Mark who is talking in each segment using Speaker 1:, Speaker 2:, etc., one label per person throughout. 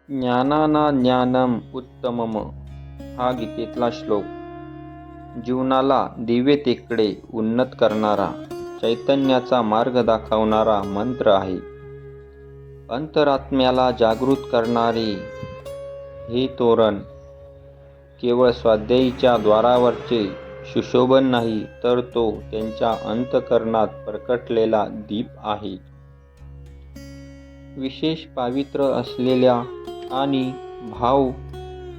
Speaker 1: ज्ञानाना ज्ञानम उत्तमम हा गीतेतला श्लोक जीवनाला दिव्य तेकडे उन्नत करणारा, चैतन्याचा मार्ग दाखवणारा मंत्र आहे. अंतरात्म्याला जागृत करणारे हे तोरण केवळ स्वाध्यायीच्या द्वारावरचे सुशोभन नाही, तर तो त्यांच्या अंतःकरणात प्रकटलेला दीप आहे. विशेष पावित्र्य असलेल्या आणि भाव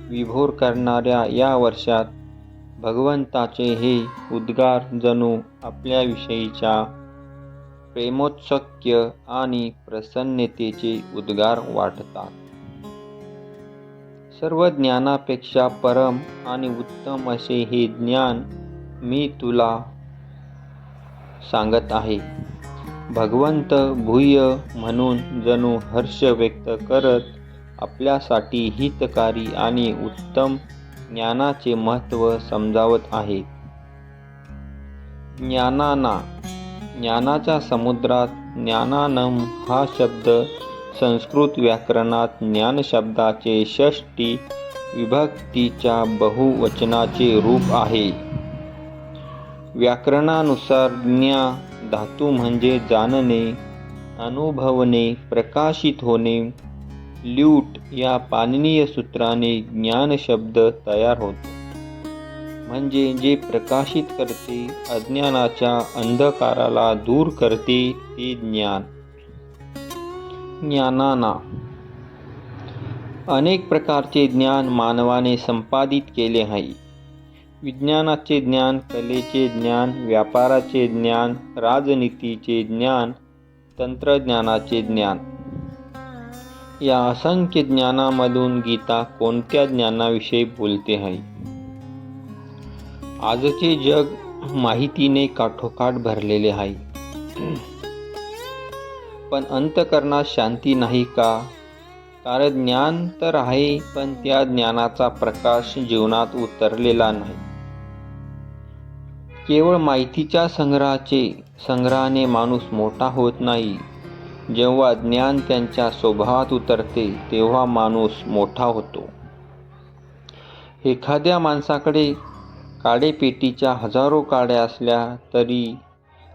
Speaker 1: विभोर करणाऱ्या या वर्षात भगवंताचे हे उद्गार जणू आपल्याविषयीच्या प्रेमोत्सुक्य आणि प्रसन्नतेचे उद्गार वाटतात. सर्व ज्ञानापेक्षा परम आणि उत्तम असे हे ज्ञान मी तुला सांगत आहे. भगवंत भूय म्हणून जणू हर्ष व्यक्त करत आपल्यासाठी हितकारी आणि उत्तम ज्ञानाचे महत्त्व समजावत आहेत. ज्ञानाच्या समुद्रात ज्ञानानम हा शब्द संस्कृत व्याकरणात ज्ञान शब्दाचे षष्ठी विभक्तीच्या बहुवचनाचे रूप आहे. व्याकरणानुसार ज्ञा धातू म्हणजे जाणणे, अनुभवणे, प्रकाशित होणे. ल्यूट या पाणिनीय सूत्राने ज्ञान शब्द तयार होतो, म्हणजे जे प्रकाशित करते, अज्ञानाच्या अंधकाराला दूर करते ते ज्ञान. ज्ञानाना अनेक प्रकारचे ज्ञान मानवाने संपादित केले आहे. विज्ञानाचे ज्ञान, कलेचे ज्ञान, व्यापाराचे ज्ञान, राजनीतीचे ज्ञान, तंत्रज्ञानाचे ज्ञान. या असंख्य ज्ञानामधून गीता कोणत्या ज्ञानाविषयी बोलते आहे? आजचे जग माहितीने काठोकाठ भरलेले आहे, पण अंतःकरणात शांती नाही का? कारण ज्ञान तर आहे, पण त्या ज्ञानाचा प्रकाश जीवनात उतरलेला नाही. केवळ माहितीच्या संग्रहाने माणूस मोठा होत नाही. जेव्हा ज्ञान त्यांच्या स्वभावात उतरते, तेव्हा माणूस मोठा होतो. एखाद्या माणसाकडे काडेपेटीच्या हजारो काड्या असल्या तरी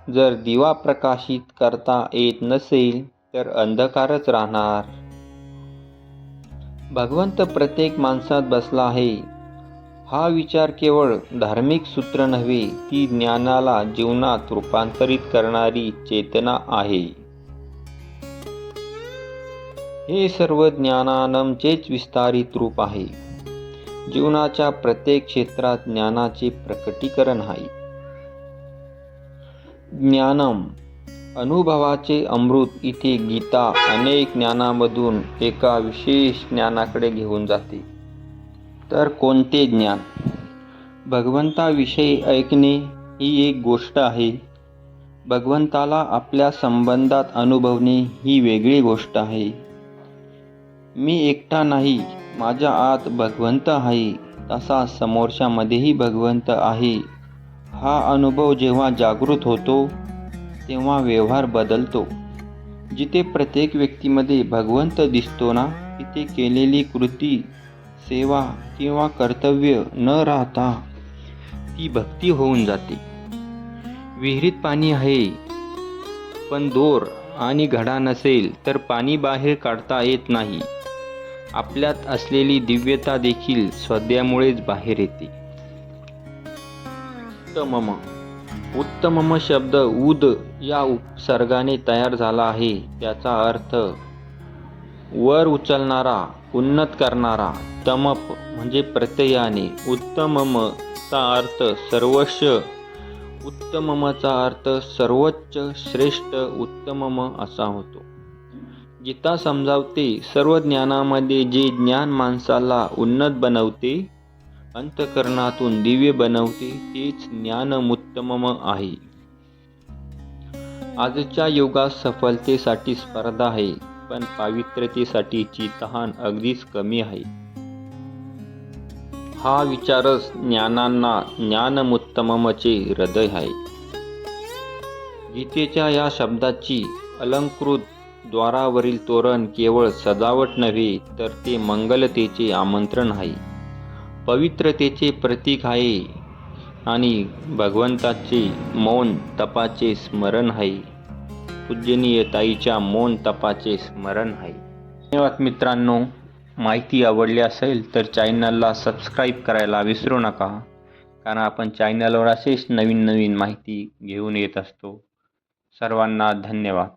Speaker 1: जर दिवा प्रकाशित करता येत नसेल, तर अंधकारच राहणार. भगवंत प्रत्येक माणसात बसला आहे हा विचार केवळ धार्मिक सूत्र नव्हे, ती ज्ञानाला जीवनात रूपांतरित करणारी चेतना आहे. हे सर्व ज्ञानानमचेच विस्तारित रूप आहे. जीवनाच्या प्रत्येक क्षेत्रात ज्ञानाचे प्रकटीकरण आहे. ज्ञानम अनुभवाचे अमृत. इथे गीता अनेक ज्ञानामधून एका विशेष ज्ञानाकडे घेऊन जाते. तर कोणते ज्ञान? भगवंताविषयी ऐकणे ही एक गोष्ट आहे. भगवंताला आपल्या संबंधात अनुभवणे ही वेगळी गोष्ट आहे. मी एकटा नाही, माझ्या आत भगवंत आहे, तसा समोरच्यामध्येही भगवंत आहे. हा अनुभव जेव्हा जागृत होतो, तेव्हा व्यवहार बदलतो. जिथे प्रत्येक व्यक्तीमध्ये भगवंत दिसतो ना, तिथे केलेली कृती, सेवा किंवा कर्तव्य न राहता ती भक्ती होऊन जाते. विहिरीत पाणी आहे, पण दोर आणि घडा नसेल तर पाणी बाहेर काढता येत नाही. आपल्यात असलेली दिव्यता देखील स्वाध्यायामुळेच बाहेर येते. उत्तमम. उत्तमम शब्द उद या उपसर्गाने तयार झाला आहे. त्याचा अर्थ वर उचलणारा, उन्नत करणारा. तमप म्हणजे प्रत्ययाने. उत्तममचा अर्थ सर्वस्व. उत्तममचा अर्थ सर्वोच्च, श्रेष्ठ, उत्तमम असा होतो. गीता समजावते, सर्व ज्ञानामध्ये जे ज्ञान माणसाला उन्नत बनवते, अंतःकरणातून दिव्य बनवते, तेच ज्ञानमुत्तमम आहे. आजच्या युगात सफलतेसाठी स्पर्धा आहे, पण पावित्र्यतेसाठीची तहान अगदीच कमी आहे. हा विचारच ज्ञानमुत्तममचे हृदय आहे. गीतेच्या या शब्दाची अलंकृत द्वारावरील तोरण केवळ सजावट नव्हे तर ते मंगलतेचे आमंत्रण आहे, पवित्रतेचे प्रतीक आहे आणि भगवंताचे मौन तपाचे स्मरण आहे. पूजनीय ताईच्या मौन तपाचे स्मरण आहे. धन्यवाद मित्रांनो. माहिती आवडली असेल तर चॅनलला सबस्क्राईब करायला विसरू नका, कारण आपण चॅनलवर असेच नवीन नवीन माहिती घेऊन येत असतो. सर्वांना धन्यवाद.